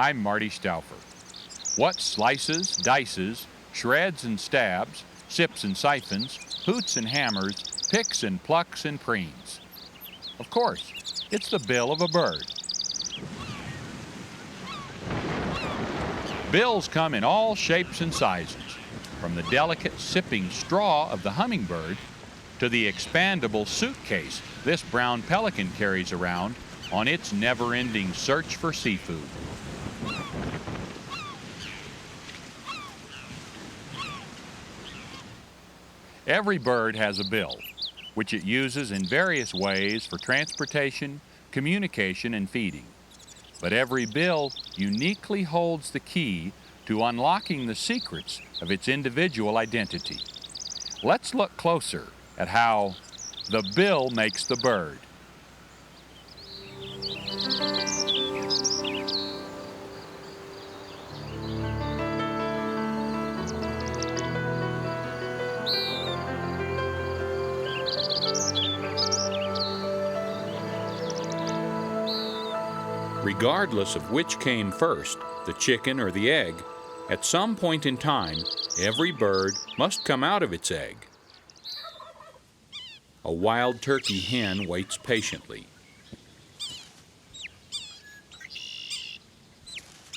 I'm Marty Stouffer. What slices, dices, shreds and stabs, sips and siphons, hoots and hammers, picks and plucks and preens? Of course, it's the bill of a bird. Bills come in all shapes and sizes, from the delicate sipping straw of the hummingbird to the expandable suitcase this brown pelican carries around on its never-ending search for seafood. Every bird has a bill, which it uses in various ways for transportation, communication, and feeding. But every bill uniquely holds the key to unlocking the secrets of its individual identity. Let's look closer at how the bill makes the bird. Regardless of which came first, the chicken or the egg, at some point in time, every bird must come out of its egg. A wild turkey hen waits patiently.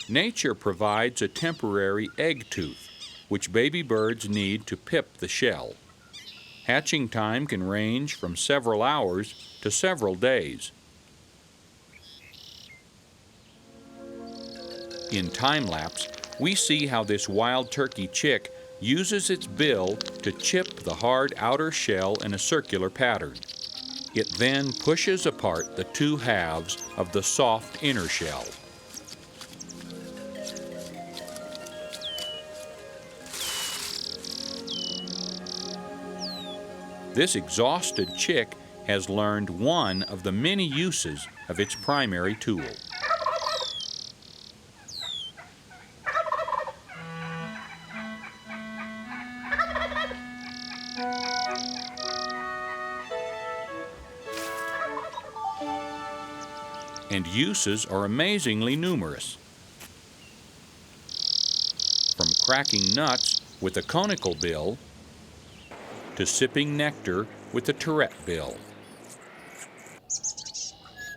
Nature provides a temporary egg tooth, which baby birds need to pip the shell. Hatching time can range from several hours to several days. In time-lapse, we see how this wild turkey chick uses its bill to chip the hard outer shell in a circular pattern. It then pushes apart the two halves of the soft inner shell. This exhausted chick has learned one of the many uses of its primary tool. And uses are amazingly numerous. From cracking nuts with a conical bill to sipping nectar with a turret bill.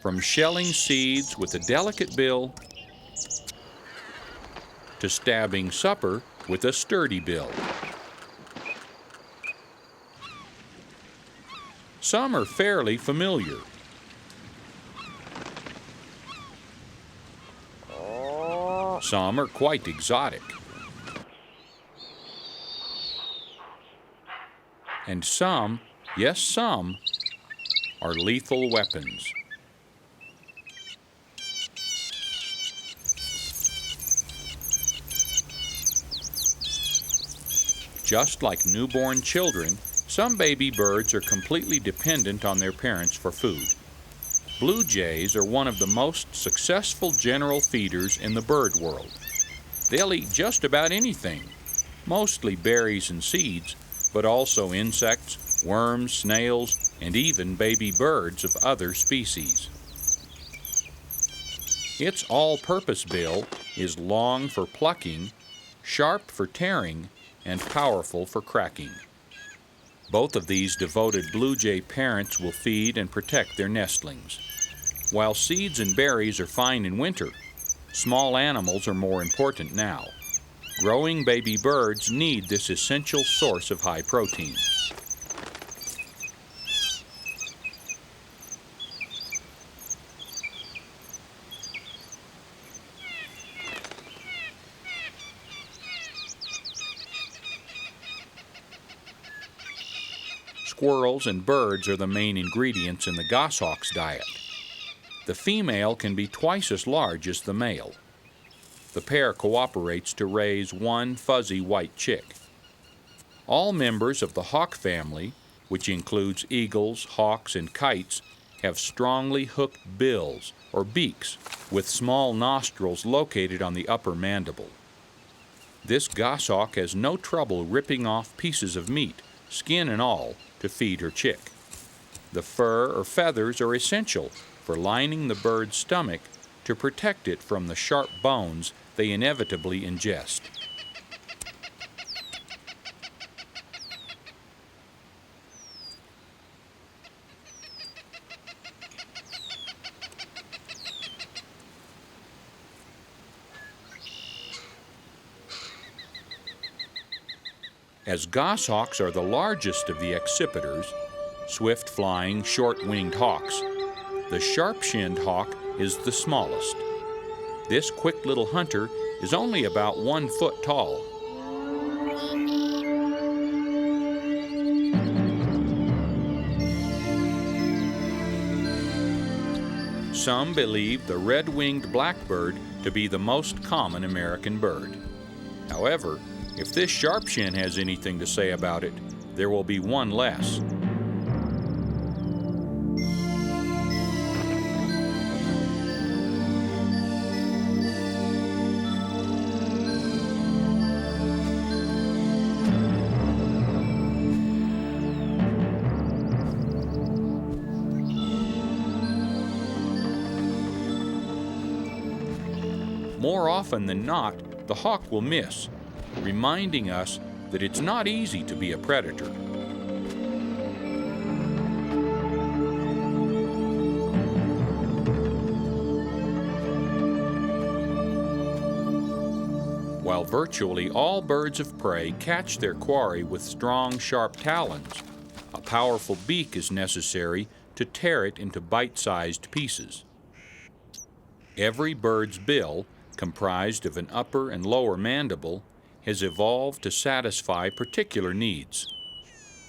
From shelling seeds with a delicate bill to stabbing supper with a sturdy bill. Some are fairly familiar. Some are quite exotic. And some, yes some, are lethal weapons. Just like newborn children, some baby birds are completely dependent on their parents for food. Blue jays are one of the most successful general feeders in the bird world. They'll eat just about anything, mostly berries and seeds, but also insects, worms, snails, and even baby birds of other species. Its all-purpose bill is long for plucking, sharp for tearing, and powerful for cracking. Both of these devoted blue jay parents will feed and protect their nestlings. While seeds and berries are fine in winter, small animals are more important now. Growing baby birds need this essential source of high protein. Squirrels and birds are the main ingredients in the goshawk's diet. The female can be twice as large as the male. The pair cooperates to raise one fuzzy white chick. All members of the hawk family, which includes eagles, hawks, and kites, have strongly hooked bills, or beaks, with small nostrils located on the upper mandible. This goshawk has no trouble ripping off pieces of meat, skin and all, to feed her chick. The fur or feathers are essential for lining the bird's stomach to protect it from the sharp bones they inevitably ingest. As goshawks are the largest of the accipiters, swift-flying, short-winged hawks, the sharp-shinned hawk is the smallest. This quick little hunter is only about 1 foot tall. Some believe the red-winged blackbird to be the most common American bird. However, if this sharpshin has anything to say about it, there will be one less. More often than not, the hawk will miss, reminding us that it's not easy to be a predator. While virtually all birds of prey catch their quarry with strong, sharp talons, a powerful beak is necessary to tear it into bite-sized pieces. Every bird's bill, comprised of an upper and lower mandible, has evolved to satisfy particular needs.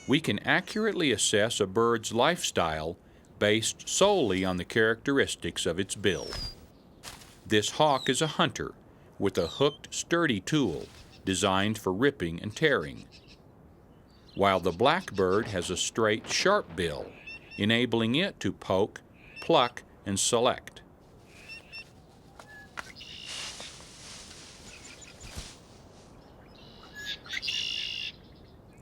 We can accurately assess a bird's lifestyle based solely on the characteristics of its bill. This hawk is a hunter with a hooked, sturdy tool designed for ripping and tearing, while the blackbird has a straight, sharp bill, enabling it to poke, pluck, and select.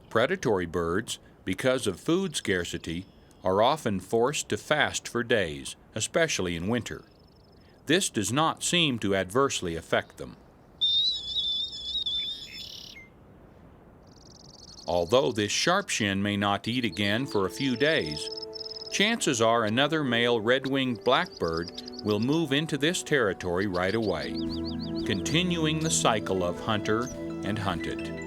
Predatory birds, because of food scarcity, are often forced to fast for days, especially in winter. This does not seem to adversely affect them. Although this sharpshin may not eat again for a few days, chances are another male red-winged blackbird will move into this territory right away, continuing the cycle of hunter and hunted.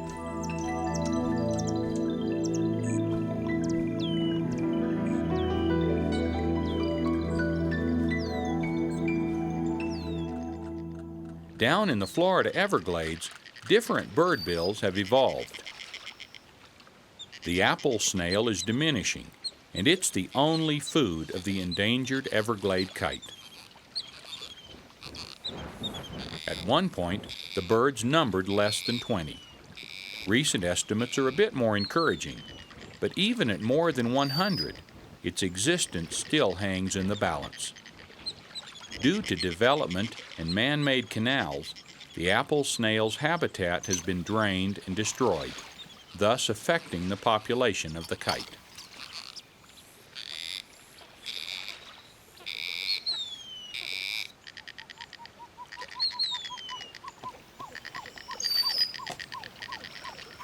Down in the Florida Everglades, different bird bills have evolved. The apple snail is diminishing, and it's the only food of the endangered Everglade kite. At one point, the birds numbered less than 20. Recent estimates are a bit more encouraging, but even at more than 100, its existence still hangs in the balance. Due to development and man-made canals, the apple snail's habitat has been drained and destroyed, thus affecting the population of the kite.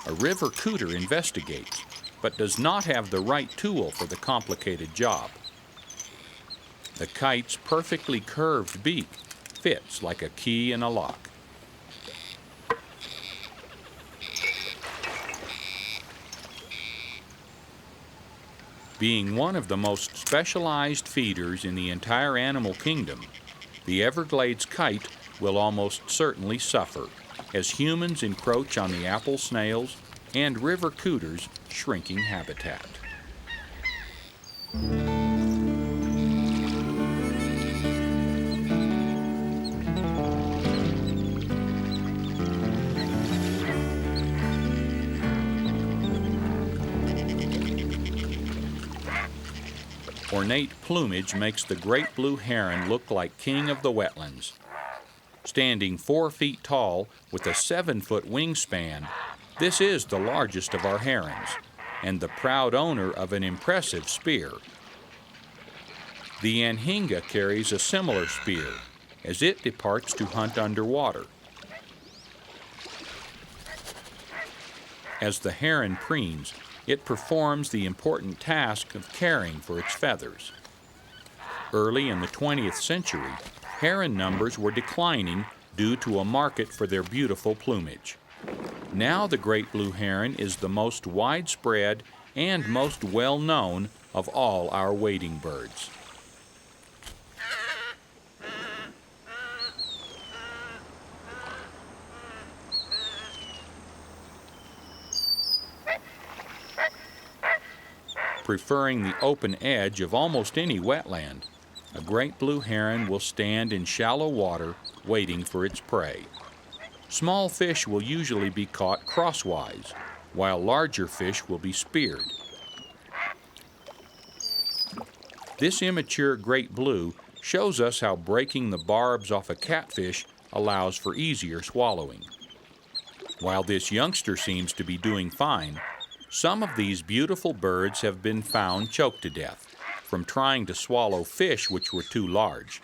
A river cooter investigates, but does not have the right tool for the complicated job. The kite's perfectly curved beak fits like a key in a lock. Being one of the most specialized feeders in the entire animal kingdom, the Everglades kite will almost certainly suffer as humans encroach on the apple snails and river cooter's shrinking habitat. Ornate plumage makes the great blue heron look like king of the wetlands. Standing 4 feet tall with a 7-foot wingspan, this is the largest of our herons and the proud owner of an impressive spear. The anhinga carries a similar spear as it departs to hunt underwater. As the heron preens, it performs the important task of caring for its feathers. Early in the 20th century, heron numbers were declining due to a market for their beautiful plumage. Now the great blue heron is the most widespread and most well-known of all our wading birds. Preferring the open edge of almost any wetland, a great blue heron will stand in shallow water waiting for its prey. Small fish will usually be caught crosswise, while larger fish will be speared. This immature great blue shows us how breaking the barbs off a catfish allows for easier swallowing. While this youngster seems to be doing fine, some of these beautiful birds have been found choked to death from trying to swallow fish which were too large.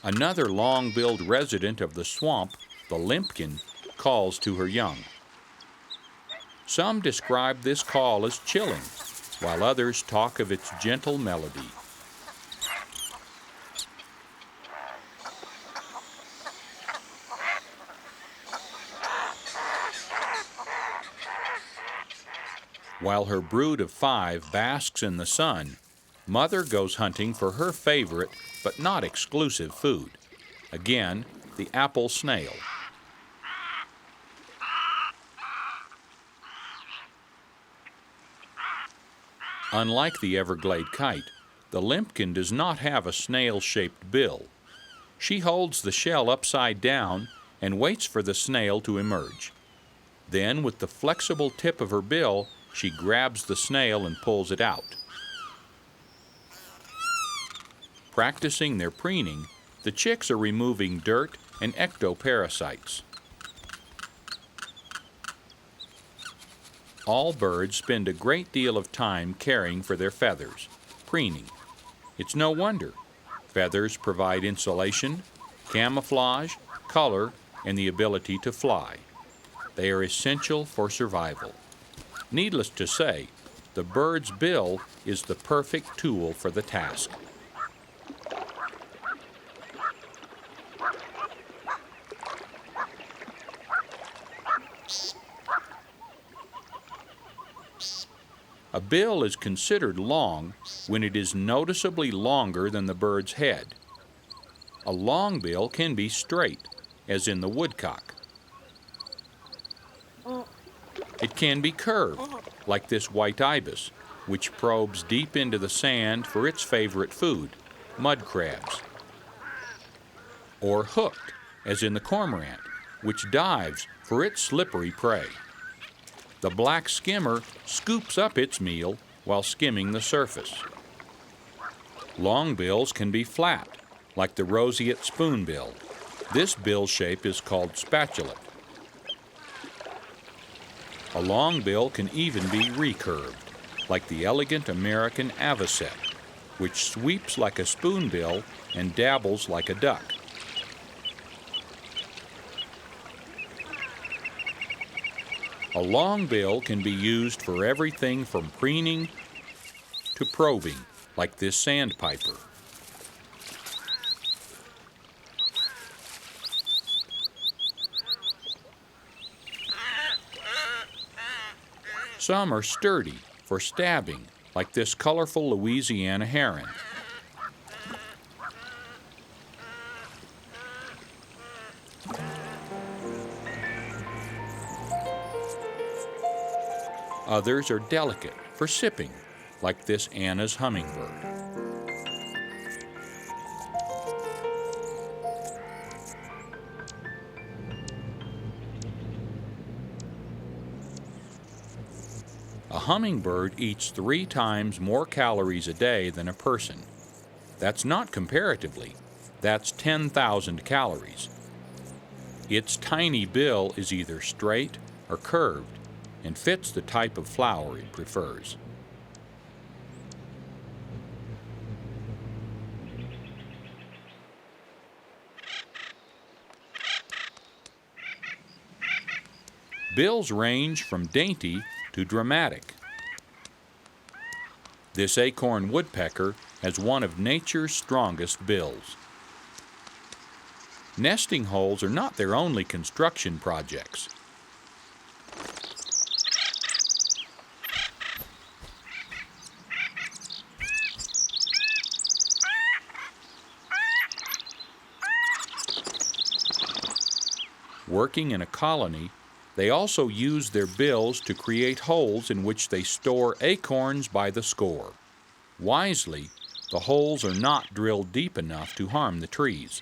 Another long-billed resident of the swamp, the limpkin, calls to her young. Some describe this call as chilling, while others talk of its gentle melody. While her brood of 5 basks in the sun, Mother goes hunting for her favorite but not exclusive food. Again, the apple snail. Unlike the Everglade kite, the limpkin does not have a snail-shaped bill. She holds the shell upside down and waits for the snail to emerge. Then, with the flexible tip of her bill, she grabs the snail and pulls it out. Practicing their preening, the chicks are removing dirt and ectoparasites. All birds spend a great deal of time caring for their feathers, preening. It's no wonder. Feathers provide insulation, camouflage, color, and the ability to fly. They are essential for survival. Needless to say, the bird's bill is the perfect tool for the task. A bill is considered long when it is noticeably longer than the bird's head. A long bill can be straight, as in the woodcock. It can be curved, like this white ibis, which probes deep into the sand for its favorite food, mud crabs. Or hooked, as in the cormorant, which dives for its slippery prey. The black skimmer scoops up its meal while skimming the surface. Long bills can be flat, like the roseate spoonbill. This bill shape is called spatula. A long bill can even be recurved, like the elegant American avocet, which sweeps like a spoonbill and dabbles like a duck. A A long bill can be used for everything from preening to probing, like this sandpiper. Some are sturdy for stabbing, like this colorful Louisiana heron. Others are delicate for sipping, like this Anna's hummingbird. A hummingbird eats 3 times more calories a day than a person. That's not comparatively, that's 10,000 calories. Its tiny bill is either straight or curved and fits the type of flower it prefers. Bills range from dainty to dramatic. This acorn woodpecker has one of nature's strongest bills. Nesting holes are not their only construction projects. Working in a colony, they also use their bills to create holes in which they store acorns by the score. Wisely, the holes are not drilled deep enough to harm the trees.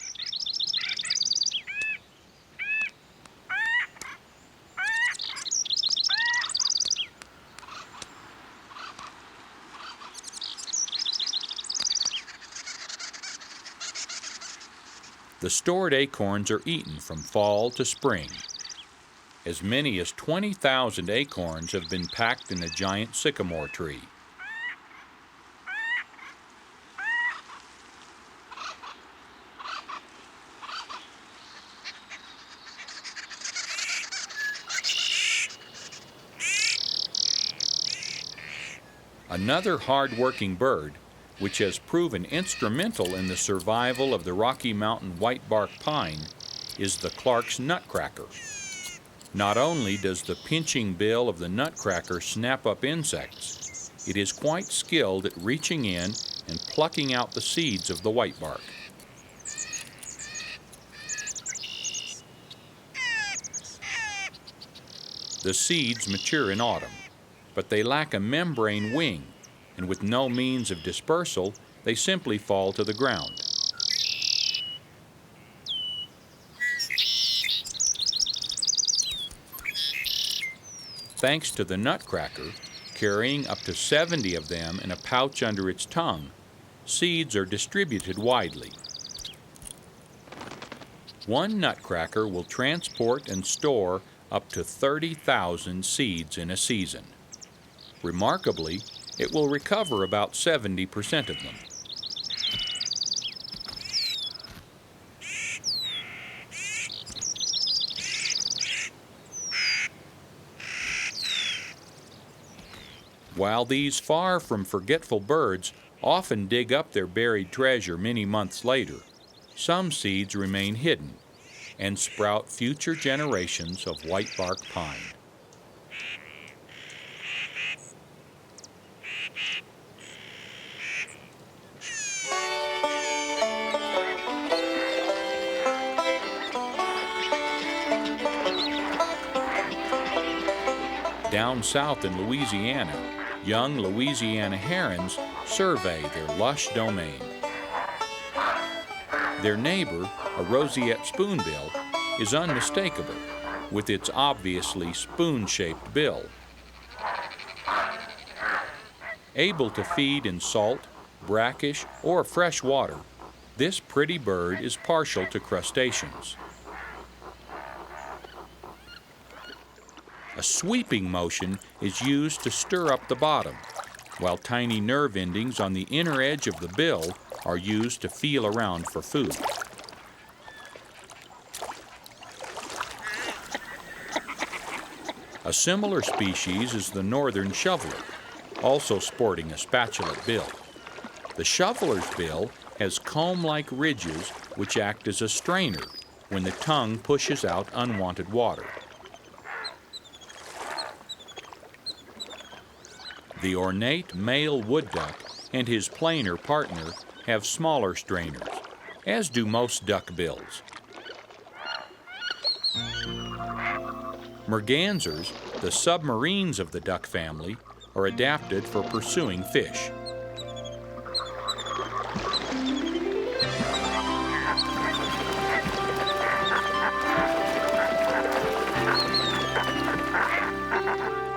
The stored acorns are eaten from fall to spring. As many as 20,000 acorns have been packed in a giant sycamore tree. Another hard-working bird, which has proven instrumental in the survival of the Rocky Mountain whitebark pine, is the Clark's nutcracker. Not only does the pinching bill of the nutcracker snap up insects, it is quite skilled at reaching in and plucking out the seeds of the whitebark. The seeds mature in autumn, but they lack a membrane wing, and with no means of dispersal, they simply fall to the ground. Thanks to the nutcracker, carrying up to 70 of them in a pouch under its tongue, seeds are distributed widely. One nutcracker will transport and store up to 30,000 seeds in a season. Remarkably, it will recover about 70% of them. While these far from forgetful birds often dig up their buried treasure many months later, some seeds remain hidden and sprout future generations of whitebark pine. Down south in Louisiana, young Louisiana herons survey their lush domain. Their neighbor, a roseate spoonbill, is unmistakable, with its obviously spoon-shaped bill. Able to feed in salt, brackish, or fresh water, this pretty bird is partial to crustaceans. A sweeping motion is used to stir up the bottom, while tiny nerve endings on the inner edge of the bill are used to feel around for food. A similar species is the northern shoveler, also sporting a spatulate bill. The shoveler's bill has comb-like ridges which act as a strainer when the tongue pushes out unwanted water. The ornate male wood duck and his plainer partner have smaller strainers, as do most duckbills. Mergansers, the submarines of the duck family, are adapted for pursuing fish.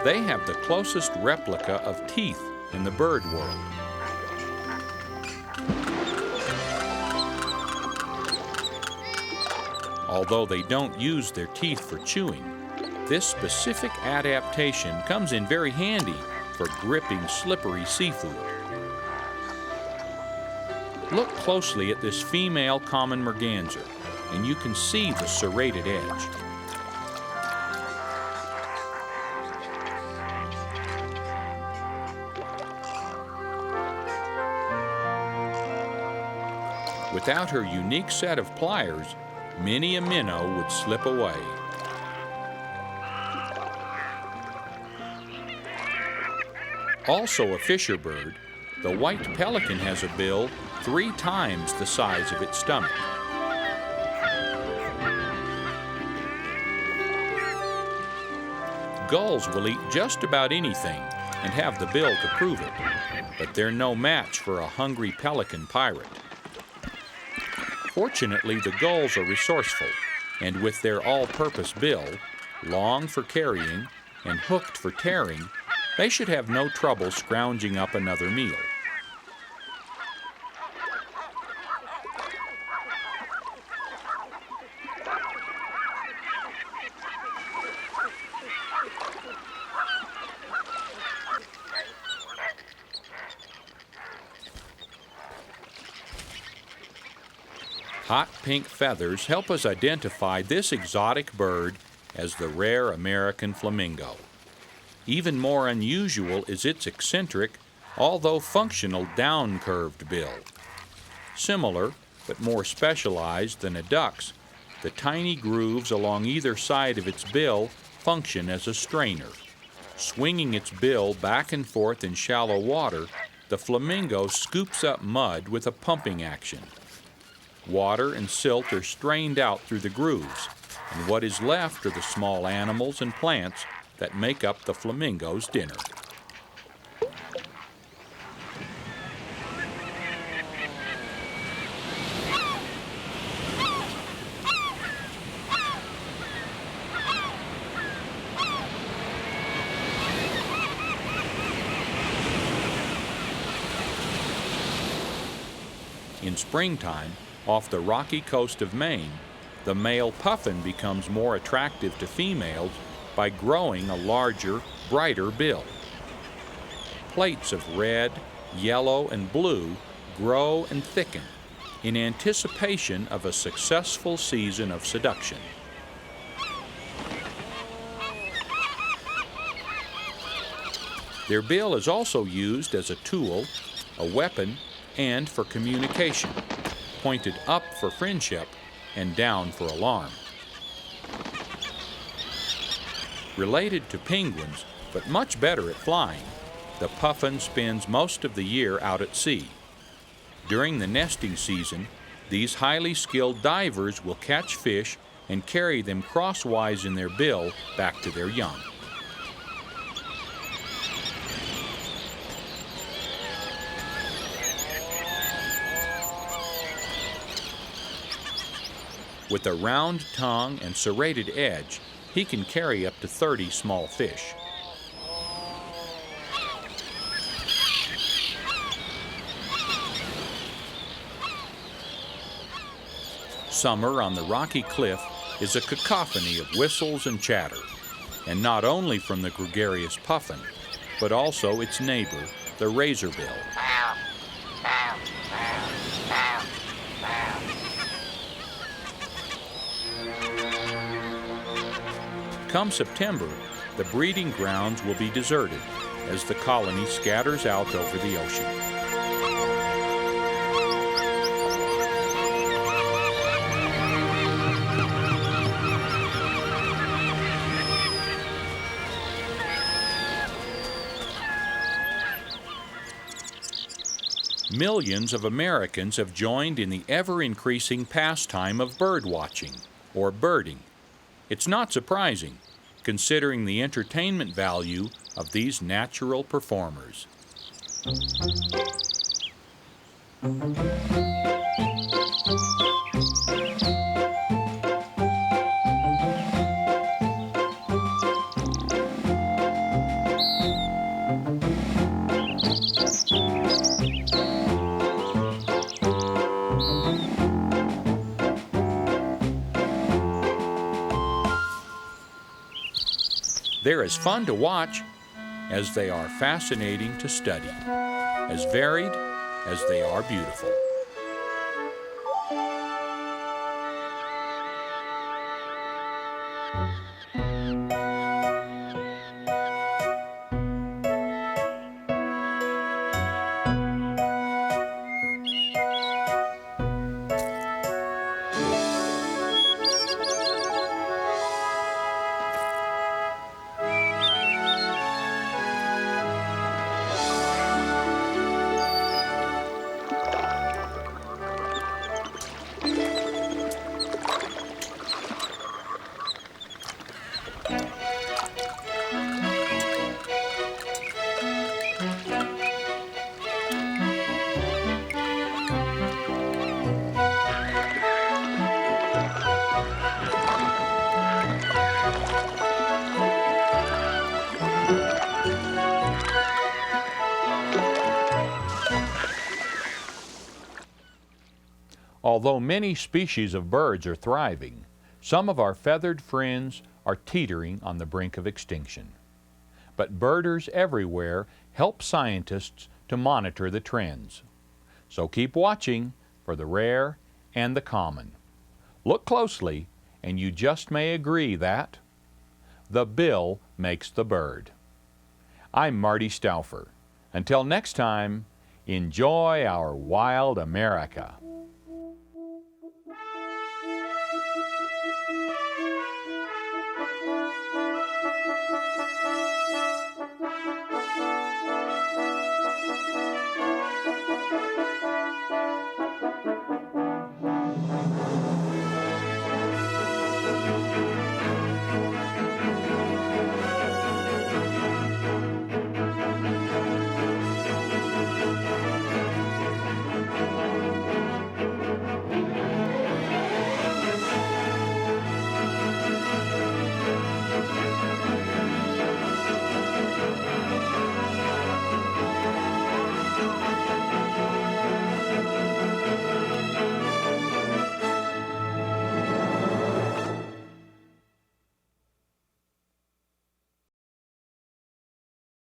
They have the closest replica of teeth in the bird world. Although they don't use their teeth for chewing, this specific adaptation comes in very handy for gripping slippery seafood. Look closely at this female common merganser, and you can see the serrated edge. Without her unique set of pliers, many a minnow would slip away. Also a fisher bird, the white pelican has a bill 3 times the size of its stomach. Gulls will eat just about anything and have the bill to prove it, but they're no match for a hungry pelican pirate. Fortunately, the gulls are resourceful, and with their all-purpose bill, long for carrying and hooked for tearing, they should have no trouble scrounging up another meal. Hot pink feathers help us identify this exotic bird as the rare American flamingo. Even more unusual is its eccentric, although functional down-curved bill. Similar, but more specialized than a duck's, the tiny grooves along either side of its bill function as a strainer. Swinging its bill back and forth in shallow water, the flamingo scoops up mud with a pumping action. Water and silt are strained out through the grooves, and what is left are the small animals and plants that make up the flamingo's dinner. In springtime, off the rocky coast of Maine, the male puffin becomes more attractive to females by growing a larger, brighter bill. Plates of red, yellow, and blue grow and thicken in anticipation of a successful season of seduction. Their bill is also used as a tool, a weapon, and for communication, pointed up for friendship and down for alarm. Related to penguins, but much better at flying, the puffin spends most of the year out at sea. During the nesting season, these highly skilled divers will catch fish and carry them crosswise in their bill back to their young. With a round tongue and serrated edge, he can carry up to 30 small fish. Summer on the rocky cliff is a cacophony of whistles and chatter, and not only from the gregarious puffin, but also its neighbor, the razorbill. Come September, the breeding grounds will be deserted as the colony scatters out over the ocean. Millions of Americans have joined in the ever-increasing pastime of bird watching, or birding. It's not surprising, considering the entertainment value of these natural performers. They're as fun to watch as they are fascinating to study, as varied as they are beautiful. Although many species of birds are thriving, some of our feathered friends are teetering on the brink of extinction. But birders everywhere help scientists to monitor the trends. So keep watching for the rare and the common. Look closely, and you just may agree that the bill makes the bird. I'm Marty Stouffer. Until next time, enjoy our wild America.